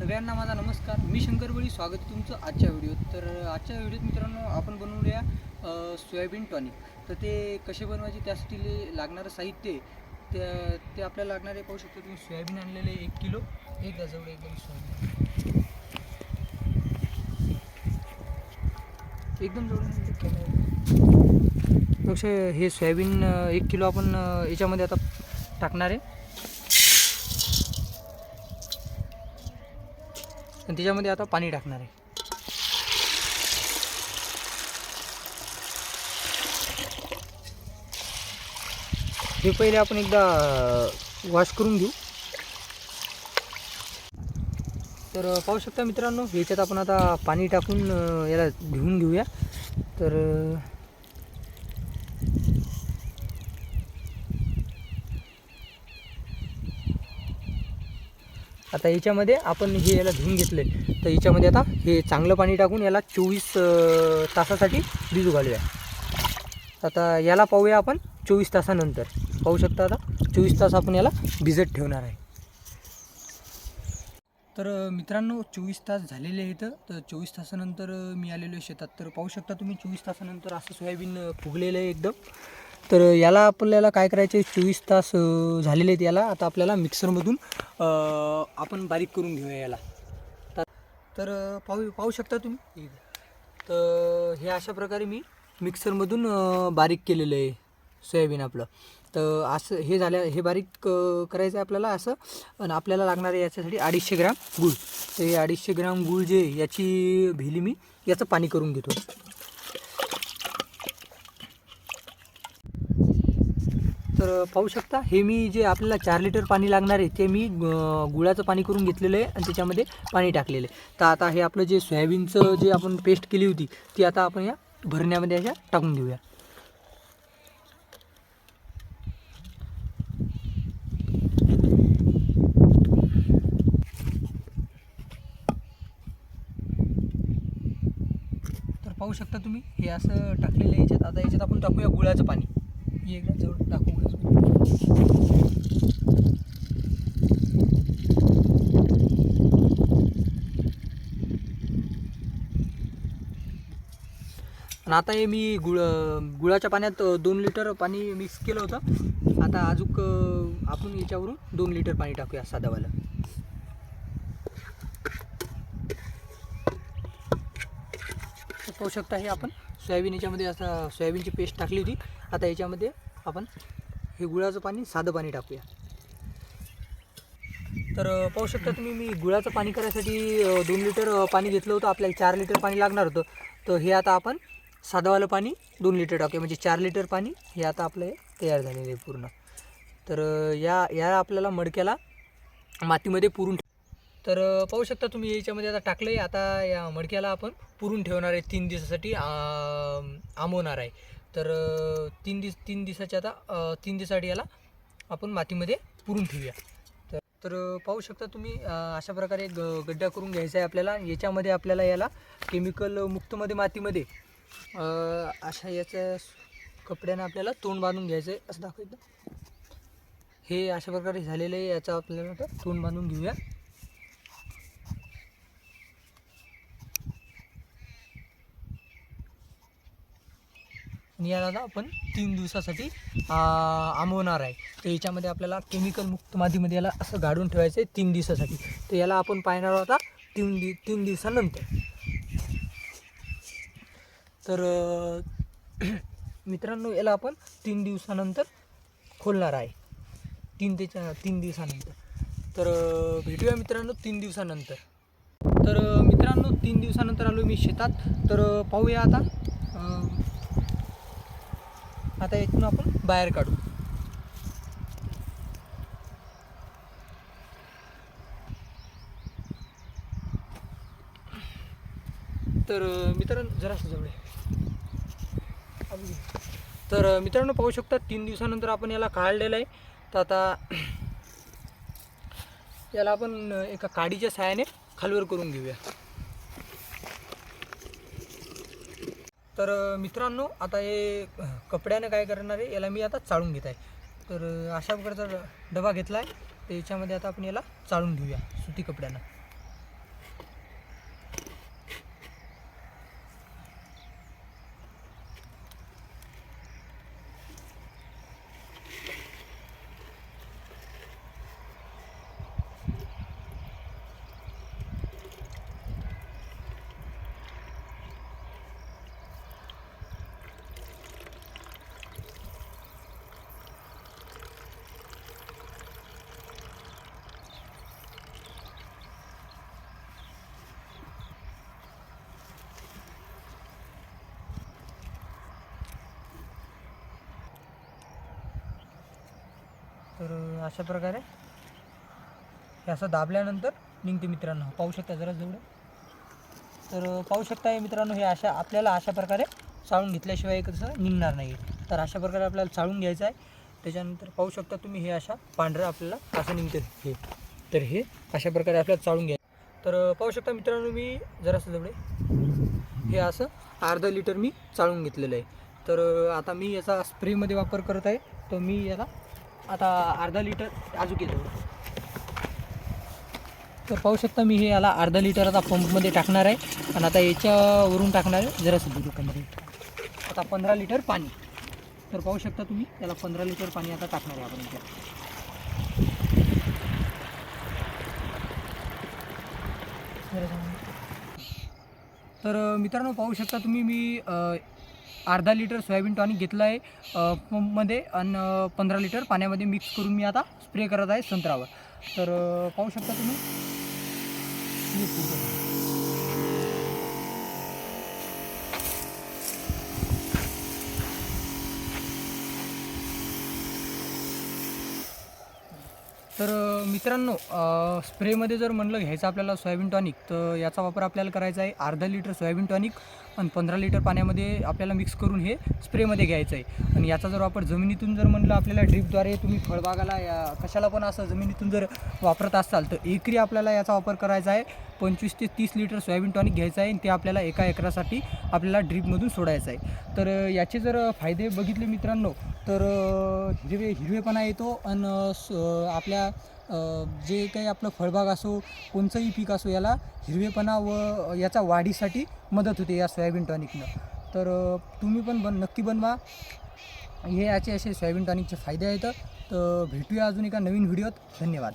सगळ्यांना माझा नमस्कार. मी शंकर बळी. स्वागत आहे तुमचं आजच्या व्हिडिओत. तर आजच्या व्हिडिओत मित्रांनो आपण बनवूया सोयाबीन टॉनिक. तर ते कसे बनवायचे त्यासाठी लागणारं साहित्य ते आपल्याला लागणार आहे. पाहू शकतो तुम्ही सोयाबीन आणलेले 1 किलो. एक जवळ एकदम सोयाबीन एकदम जवळ हे सोयाबीन 1 किलो आपण याच्यामध्ये आता टाकणार आहे आणि त्याच्यामध्ये आता पाणी टाकणार आहे. हे पहिले आपण एकदा वॉश करून घेऊ. तर पाहू शकता मित्रांनो, याच्यात आपण आता पाणी टाकून याला धुवून घेऊया. तर आता याच्यामध्ये आपण हे याला धुवून घेतले. तर याच्यामध्ये आता हे चांगलं पाणी टाकून याला 24 तासासाठी भिजू घालूया. आता याला पाहूया आपण 24 तासानंतर. पाहू शकता आता 24 तास आपण याला भिजत ठेवणार आहे. तर मित्रांनो 24 तास झालेले आहेत. तर 24 तासानंतर मी आलेलो आहे शेतात. तर पाहू शकता तुम्ही 24 तासानंतर असं सोयाबीन फुगलेलं आहे एकदम. तर याला आपल्याला काय करायचं आहे, 24 तास झालेले आहेत याला. आता आपल्याला मिक्सरमधून आपण बारीक करून घेऊया याला. तर पाहू शकता तुम्ही. तर हे अशा प्रकारे मी मिक्सरमधून बारीक केलेलं आहे सोयाबीन आपलं. तर असं हे बारीक करायचं आहे आपल्याला असं. आणि आपल्याला लागणार आहे याच्यासाठी 250 ग्राम गूळ. तर हे 250 ग्राम गूळ जे याची भेली मी याचं पाणी करून घेतो. तर पाहू शकता हे मी जे आपल्याला 4 लिटर पाणी लागणार आहे ते मी गुळाचं पाणी करून घेतलेलं आहे आणि त्याच्यामध्ये पाणी टाकलेलं आहे. तर आता हे आपलं जे सोयाबीनचं जे आपण पेस्ट केली होती ती आता आपण या भरण्यामध्ये अशा टाकून घेऊया. तर पाहू शकता तुम्ही हे असं टाकलेलं आहे याच्यात. आता याच्यात आपण टाकूया गुळाचं पाणी. एकदा जवळ टाकू गुळाचं आणि आता हे मी गुळाच्या पाण्यात 2 लिटर पाणी मिक्स केलं होतं. आता अजूक आपण याच्यावरून 2 लिटर पाणी टाकूया साधावालं. पाहू शकता हे आपण सोयाबीन याच्यामध्ये असं सोयाबीनची पेस्ट टाकली होती. आता याच्यामध्ये आपण हे गुळाचं पाणी साधं पाणी टाकूया. तर पाहू शकता तुम्ही मी गुळाचं पाणी करायसाठी 2 लिटर पाणी घेतलं होतं. आपल्याला 4 लिटर पाणी लागणार होतं. तर हे आता आपण साधंवालं पाणी 2 लिटर टाकूया. म्हणजे 4 लिटर पाणी हे आता आपलं हे तयार झालेलं आहे पूर्ण. तर या आपल्याला मडक्याला मातीमध्ये पुरून. तर पाहू शकता तुम्ही याच्यामध्ये आता टाकलं आहे. आता या मडक्याला आपण पुरून ठेवणार आहे 3 दिवसासाठी आंबवणार आहे. तर 3 दिवसाच्या आता 3 दिवसासाठी याला आपण मातीमध्ये पुरून ठेवूया. तर पाहू शकता तुम्ही अशा प्रकारे गड्डा करून घ्यायचा आहे आपल्याला. याच्यामध्ये आपल्याला याला केमिकल मुक्तमध्ये मातीमध्ये अशा याच्या कपड्याने आपल्याला तोंड बांधून घ्यायचं आहे. असं दाखवायचं. हे अशा प्रकारे झालेलं आहे. याचा आपल्याला आता तोंड बांधून घेऊया. आणि याला आता आपण 3 दिवसासाठी आंबवणार आहे. तर याच्यामध्ये आपल्याला केमिकल मुक्त मातीमध्ये याला असं गाडून ठेवायचं आहे 3 दिवसासाठी. तर याला आपण पाहणार आता 3 दिवसानंतर. तर मित्रांनो याला आपण 3 दिवसानंतर खोलणार आहे. 3 दिवसानंतर. तर भेटूया मित्रांनो 3 दिवसानंतर. तर मित्रांनो 3 दिवसानंतर आलो मी शेतात. तर पाहूया आता इथून आपण बाहेर काढू. तर मित्रांनो जरासं जवळ. तर मित्रांनो पाहू शकता 3 दिवसानंतर आपण याला काढलेलं आहे. तर आता याला आपण एका काडीच्या सहाय्याने खालवर करून घेऊया. तर मित्रांनो आता हे कपड्याने काय करणार आहे, याला मी आता चाळून घेत आहे. तर अशा प्रकारचा डबा घेतला आहे. तर याच्यामध्ये आता आपण याला चाळून घेऊया सुती कपड्यानं. तर अशा प्रकारे हे असं दाबल्यानंतर निघते मित्रांनो. पाहू शकता जरा जवळ. तर पाहू शकता हे मित्रांनो, हे आपल्याला अशा प्रकारे चाळून घेतल्याशिवाय कसं निघणार नाही. तर अशा प्रकारे आपल्याला चाळून घ्यायचं आहे. त्याच्यानंतर पाहू शकता तुम्ही हे अशा पांढरं आपल्याला असं निघते हे. तर हे अशा प्रकारे आपल्याला चाळून घ्या. तर पाहू शकता मित्रांनो, मी जरासं जवळ हे असं अर्धा लिटर मी चाळून घेतलेलं आहे. तर आता मी याचा स्प्रेमध्ये वापर करत आहे. तर मी याला आता अर्धा लिटर अजून केलं. तर पाहू शकता मी हे याला अर्धा लिटर आता पंपमध्ये टाकणार आहे. आणि आता याच्यावरून टाकणार आहे जरासं दुकानमध्ये आता 15 लिटर पाणी. तर पाहू शकता तुम्ही याला 15 लिटर पाणी आता टाकणार आहे आपण याच्यात. तर मित्रांनो पाहू शकता तुम्ही मी अर्धा लिटर सोयाबीन टॉनिक घेतलं आहे पंपमध्ये आणि 15 लिटर पाण्यामध्ये मिक्स करून मी आता स्प्रे करत आहे संत्र्यावर. तर पाहू शकता तुम्ही. तर मित्रांनो स्प्रेमध्ये जर म्हणलं घ्यायचं आपल्याला सोयाबीन टॉनिक, तर याचा वापर आपल्याला करायचा आहे अर्धा लिटर सोयाबीन टॉनिक आणि 15 लिटर पाण्यामध्ये आपल्याला मिक्स करून हे स्प्रेमध्ये घ्यायचं आहे. आणि याचा जर वापर जमिनीतून जर म्हणलं आपल्याला ड्रीपद्वारे तुम्ही फळबागाला या कशाला पण असं जमिनीतून जर वापरत असाल, तर एकरी आपल्याला याचा वापर करायचा आहे 25 ते 30 लिटर सोयाबीन टॉनिक घ्यायचं आहे. आणि ते आपल्याला एका एकरासाठी आपल्याला ड्रीपमधून सोडायचं आहे. तर याचे जर फायदे बघितले मित्रांनो, तर हिरवेपणा येतो आणि आपल्या जे काही आपलं फळबाग असो कोणचंही पीक असो याला हिरवेपणा व याचा वाढीसाठी मदत होते या सोयाबीन टॉनिकनं. तर तुम्ही पण नक्की बनवा. हे याचे असे सोयाबीन टॉनिकचे फायदे आहेत. तर भेटूया अजून एका नवीन व्हिडिओत. धन्यवाद.